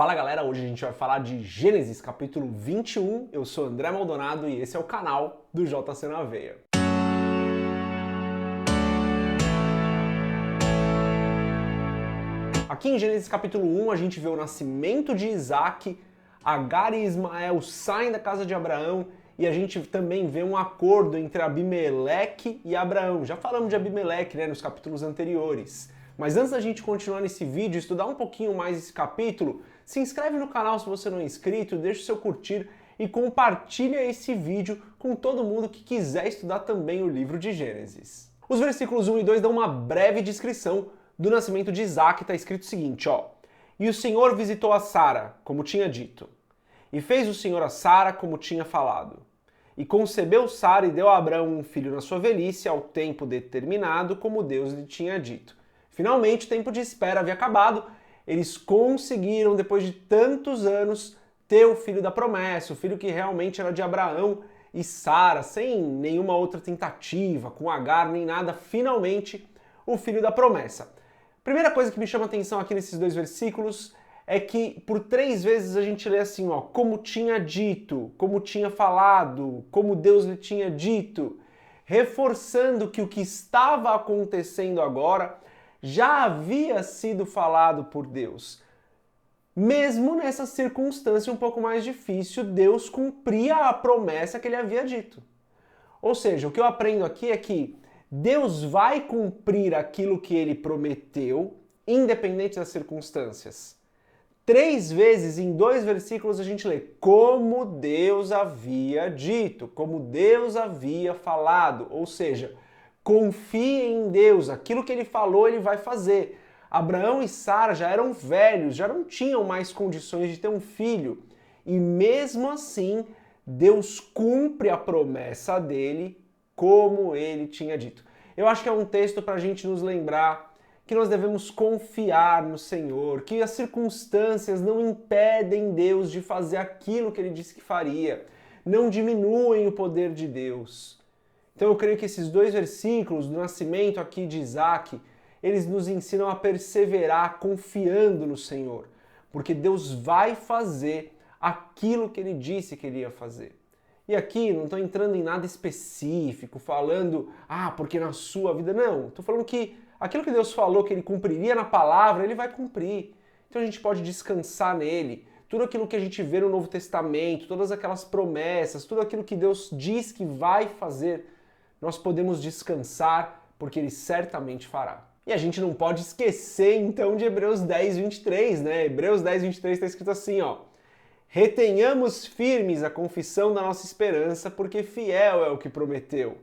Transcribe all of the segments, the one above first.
Fala galera, hoje a gente vai falar de Gênesis capítulo 21. Eu sou André Maldonado e esse é o canal do JC na Veia. Aqui em Gênesis capítulo 1 a gente vê o nascimento de Isaac, Agar e Ismael saem da casa de Abraão e a gente também vê um acordo entre Abimeleque e Abraão. Já falamos de Abimeleque, nos capítulos anteriores. Mas antes da gente continuar nesse vídeo, estudar um pouquinho mais esse capítulo, se inscreve no canal se você não é inscrito, deixa o seu curtir e compartilha esse vídeo com todo mundo que quiser estudar também o livro de Gênesis. Os versículos 1 e 2 dão uma breve descrição do nascimento de Isaac. Está escrito o seguinte, E o Senhor visitou a Sara, como tinha dito, e fez o Senhor a Sara como tinha falado. E concebeu Sara e deu a Abraão um filho na sua velhice, ao tempo determinado, como Deus lhe tinha dito. Finalmente, o tempo de espera havia acabado. Eles conseguiram, depois de tantos anos, ter o filho da promessa, o filho que realmente era de Abraão e Sara, sem nenhuma outra tentativa, com Agar nem nada, finalmente o filho da promessa. Primeira coisa que me chama a atenção aqui nesses dois versículos é que por 3 vezes a gente lê assim, como tinha dito, como tinha falado, como Deus lhe tinha dito, reforçando que o que estava acontecendo agora já havia sido falado por Deus. Mesmo nessa circunstância um pouco mais difícil, Deus cumpria a promessa que ele havia dito. Ou seja, o que eu aprendo aqui é que Deus vai cumprir aquilo que ele prometeu, independente das circunstâncias. 3 vezes em 2 versículos a gente lê como Deus havia dito, como Deus havia falado, ou seja, confie em Deus, aquilo que ele falou ele vai fazer. Abraão e Sara já eram velhos, já não tinham mais condições de ter um filho. E mesmo assim, Deus cumpre a promessa dele como ele tinha dito. Eu acho que é um texto para a gente nos lembrar que nós devemos confiar no Senhor, que as circunstâncias não impedem Deus de fazer aquilo que ele disse que faria, não diminuem o poder de Deus. Então eu creio que esses 2 versículos do nascimento aqui de Isaac, eles nos ensinam a perseverar confiando no Senhor, porque Deus vai fazer aquilo que ele disse que ele ia fazer. E aqui não estou entrando em nada específico, falando, porque na sua vida, não. Estou falando que aquilo que Deus falou que ele cumpriria na palavra, ele vai cumprir. Então a gente pode descansar nele. Tudo aquilo que a gente vê no Novo Testamento, todas aquelas promessas, tudo aquilo que Deus diz que vai fazer, nós podemos descansar, porque ele certamente fará. E a gente não pode esquecer, então, de Hebreus 10, 23, Hebreus 10, 23 está escrito assim, Retenhamos firmes a confissão da nossa esperança, porque fiel é o que prometeu.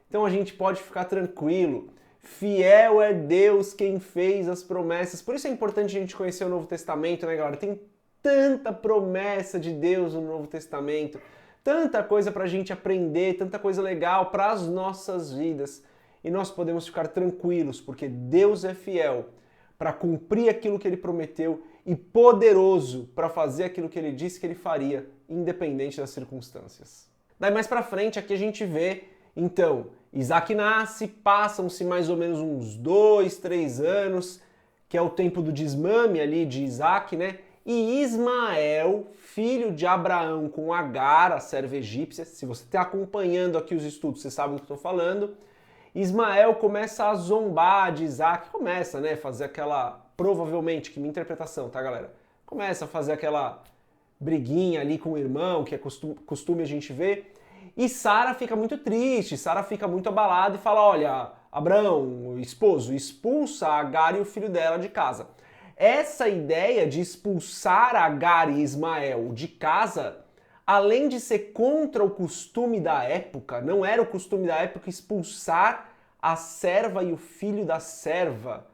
Então a gente pode ficar tranquilo. Fiel é Deus quem fez as promessas. Por isso é importante a gente conhecer o Novo Testamento, galera? Tem tanta promessa de Deus no Novo Testamento, tanta coisa para a gente aprender, tanta coisa legal para as nossas vidas. E nós podemos ficar tranquilos, porque Deus é fiel para cumprir aquilo que ele prometeu e poderoso para fazer aquilo que ele disse que ele faria, independente das circunstâncias. Daí mais para frente aqui a gente vê, então, Isaac nasce, passam-se mais ou menos uns 2, 3 anos, que é o tempo do desmame ali de Isaac, E Ismael, filho de Abraão com Agar, a serva egípcia, se você está acompanhando aqui os estudos, você sabe do que eu estou falando, Ismael começa a zombar de Isaac, começa, fazer aquela, provavelmente, que minha interpretação, tá, galera? Começa a fazer aquela briguinha ali com o irmão, que é costume a gente ver, e Sara fica muito triste, Sara fica muito abalada e fala, olha, Abraão, o esposo, expulsa Agar e o filho dela de casa. Essa ideia de expulsar Agar e Ismael de casa, além de ser contra o costume da época, não era o costume da época expulsar a serva e o filho da serva,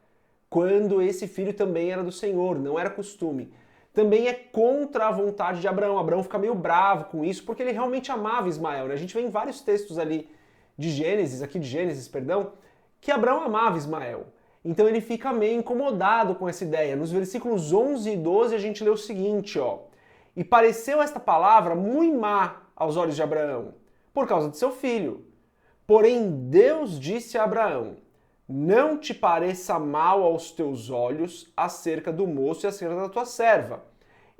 quando esse filho também era do Senhor, não era costume. Também é contra a vontade de Abraão. Abraão fica meio bravo com isso, porque ele realmente amava Ismael. A gente vê em vários textos ali de Gênesis, que Abraão amava Ismael. Então ele fica meio incomodado com essa ideia. Nos versículos 11 e 12 a gente lê o seguinte, E pareceu esta palavra muito má aos olhos de Abraão, por causa de seu filho. Porém Deus disse a Abraão, não te pareça mal aos teus olhos acerca do moço e acerca da tua serva.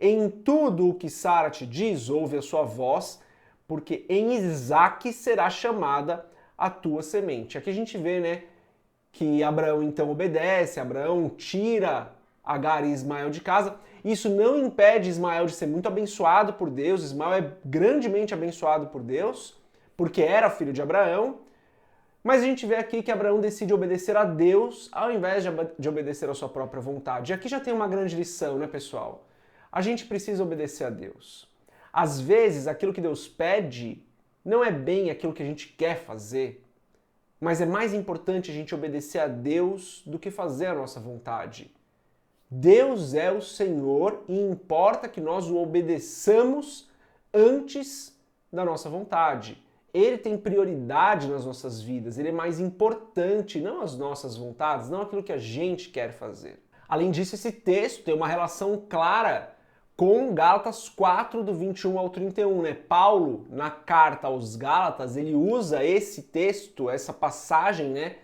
Em tudo o que Sara te diz, ouve a sua voz, porque em Isaque será chamada a tua semente. Aqui a gente vê, né, que Abraão então obedece, Abraão tira Agar e Ismael de casa. Isso não impede Ismael de ser muito abençoado por Deus, Ismael é grandemente abençoado por Deus, porque era filho de Abraão, mas a gente vê aqui que Abraão decide obedecer a Deus ao invés de obedecer à sua própria vontade. E aqui já tem uma grande lição, né, pessoal? A gente precisa obedecer a Deus. Às vezes, aquilo que Deus pede não é bem aquilo que a gente quer fazer, mas é mais importante a gente obedecer a Deus do que fazer a nossa vontade. Deus é o Senhor e importa que nós o obedeçamos antes da nossa vontade. Ele tem prioridade nas nossas vidas, ele é mais importante, não as nossas vontades, não aquilo que a gente quer fazer. Além disso, esse texto tem uma relação clara com Gálatas 4, do 21 ao 31, né? Paulo, na carta aos Gálatas, ele usa esse texto, essa passagem, né,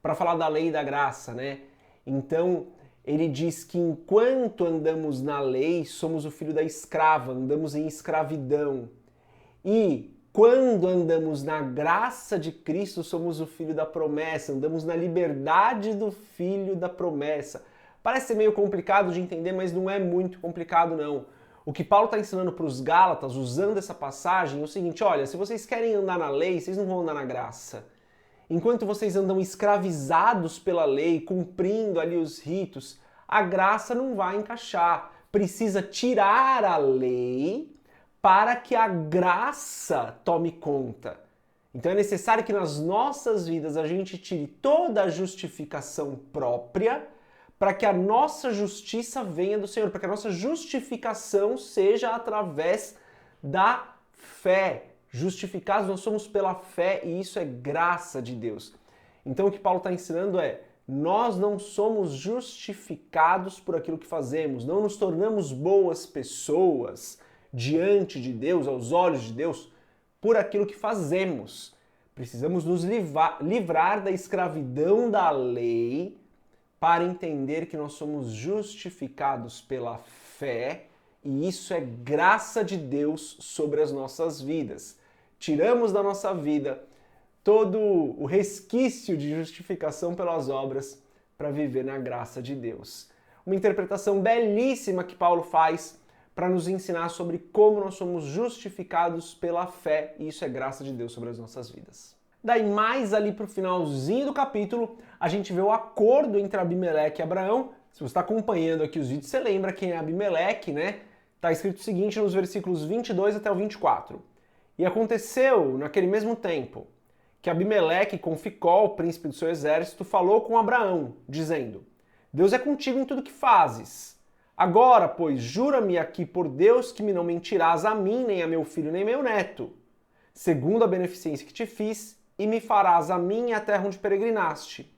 para falar da lei e da graça, né? Então, ele diz que enquanto andamos na lei, somos o filho da escrava, andamos em escravidão. E quando andamos na graça de Cristo, somos o filho da promessa, andamos na liberdade do filho da promessa. Parece ser meio complicado de entender, mas não é muito complicado não. O que Paulo está ensinando para os Gálatas, usando essa passagem, é o seguinte: olha, se vocês querem andar na lei, vocês não vão andar na graça. Enquanto vocês andam escravizados pela lei, cumprindo ali os ritos, a graça não vai encaixar. Precisa tirar a lei para que a graça tome conta. Então é necessário que nas nossas vidas a gente tire toda a justificação própria para que a nossa justiça venha do Senhor, para que a nossa justificação seja através da fé. Justificados nós somos pela fé e isso é graça de Deus. Então o que Paulo está ensinando é: nós não somos justificados por aquilo que fazemos, não nos tornamos boas pessoas diante de Deus, aos olhos de Deus, por aquilo que fazemos. Precisamos nos livrar da escravidão da lei para entender que nós somos justificados pela fé e isso é graça de Deus sobre as nossas vidas. Tiramos da nossa vida todo o resquício de justificação pelas obras para viver na graça de Deus. Uma interpretação belíssima que Paulo faz para nos ensinar sobre como nós somos justificados pela fé e isso é graça de Deus sobre as nossas vidas. Daí, mais ali para o finalzinho do capítulo, a gente vê o acordo entre Abimeleque e Abraão. Se você está acompanhando aqui os vídeos, você lembra quem é Abimeleque, né? Está escrito o seguinte nos versículos 22 até o 24. E aconteceu, naquele mesmo tempo, que Abimeleque, com Ficol, príncipe do seu exército, falou com Abraão, dizendo: Deus é contigo em tudo que fazes. Agora, pois, jura-me aqui por Deus que me não mentirás a mim, nem a meu filho, nem meu neto, segundo a beneficência que te fiz, e me farás a mim e a terra onde peregrinaste.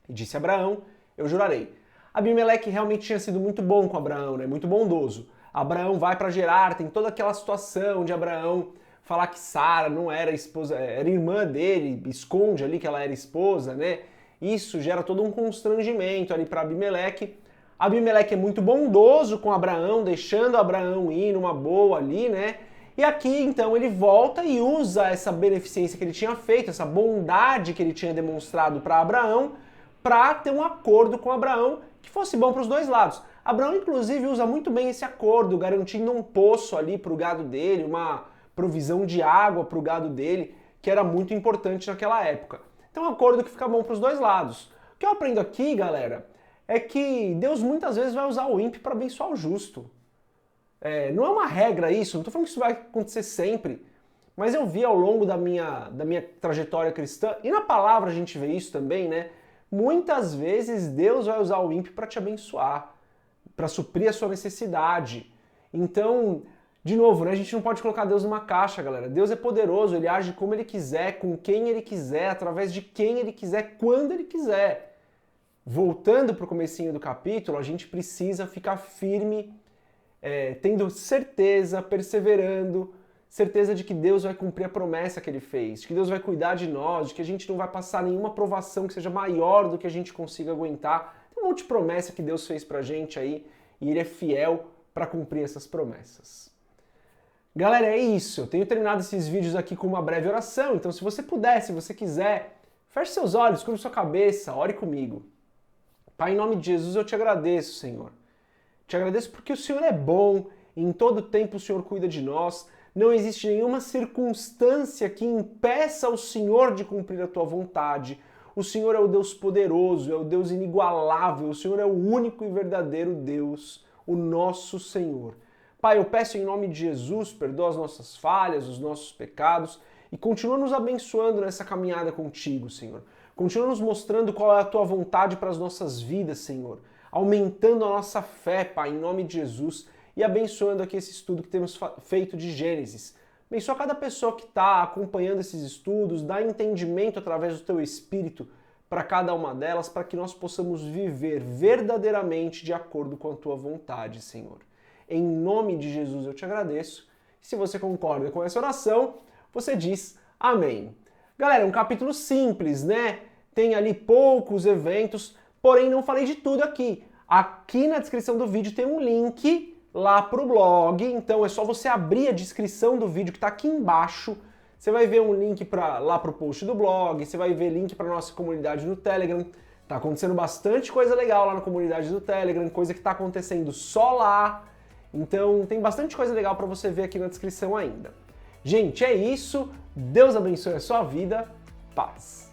E disse Abraão: eu jurarei. Abimeleque realmente tinha sido muito bom com Abraão, né? Muito bondoso. Abraão vai para Gerar, tem toda aquela situação de Abraão falar que Sara não era esposa, era irmã dele, esconde ali que ela era esposa, né? Isso gera todo um constrangimento ali para Abimeleque. Abimeleque é muito bondoso com Abraão, deixando Abraão ir numa boa ali, né? E aqui, então, ele volta e usa essa beneficência que ele tinha feito, essa bondade que ele tinha demonstrado para Abraão, para ter um acordo com Abraão que fosse bom para os dois lados. Abraão, inclusive, usa muito bem esse acordo, garantindo um poço ali para o gado dele, uma provisão de água para o gado dele, que era muito importante naquela época. Então, é um acordo que fica bom para os dois lados. O que eu aprendo aqui, galera, é que Deus muitas vezes vai usar o ímpio para abençoar o justo. Não é uma regra isso, não estou falando que isso vai acontecer sempre, mas eu vi ao longo da minha trajetória cristã, e na palavra a gente vê isso também, né? Muitas vezes Deus vai usar o ímpio para te abençoar, para suprir a sua necessidade. Então, de novo, né, a gente não pode colocar Deus numa caixa, galera. Deus é poderoso, ele age como ele quiser, com quem ele quiser, através de quem ele quiser, quando ele quiser. Voltando para o comecinho do capítulo, a gente precisa ficar firme, tendo certeza, perseverando, certeza de que Deus vai cumprir a promessa que ele fez, de que Deus vai cuidar de nós, de que a gente não vai passar nenhuma provação que seja maior do que a gente consiga aguentar. Tem um monte de promessa que Deus fez pra gente aí, e ele é fiel para cumprir essas promessas. Galera, é isso. Eu tenho terminado esses vídeos aqui com uma breve oração, então se você puder, se você quiser, feche seus olhos, curva sua cabeça, ore comigo. Pai, em nome de Jesus eu te agradeço, Senhor. Te agradeço porque o Senhor é bom, e em todo tempo o Senhor cuida de nós. Não existe nenhuma circunstância que impeça o Senhor de cumprir a tua vontade. O Senhor é o Deus poderoso, é o Deus inigualável, o Senhor é o único e verdadeiro Deus, o nosso Senhor. Pai, eu peço em nome de Jesus, perdoa as nossas falhas, os nossos pecados e continua nos abençoando nessa caminhada contigo, Senhor. Continua nos mostrando qual é a tua vontade para as nossas vidas, Senhor. Aumentando a nossa fé, Pai, em nome de Jesus e abençoando aqui esse estudo que temos feito de Gênesis. Abençoa cada pessoa que está acompanhando esses estudos, dá entendimento através do teu Espírito para cada uma delas, para que nós possamos viver verdadeiramente de acordo com a tua vontade, Senhor. Em nome de Jesus eu te agradeço. Se você concorda com essa oração, você diz amém. Galera, é um capítulo simples, né? Tem ali poucos eventos, porém não falei de tudo aqui. Aqui na descrição do vídeo tem um link lá pro blog, então é só você abrir a descrição do vídeo que está aqui embaixo. Você vai ver um link lá pro post do blog, você vai ver link para nossa comunidade no Telegram. Tá acontecendo bastante coisa legal lá na comunidade do Telegram, coisa que está acontecendo só lá. Então tem bastante coisa legal para você ver aqui na descrição ainda. Gente, é isso. Deus abençoe a sua vida. Paz.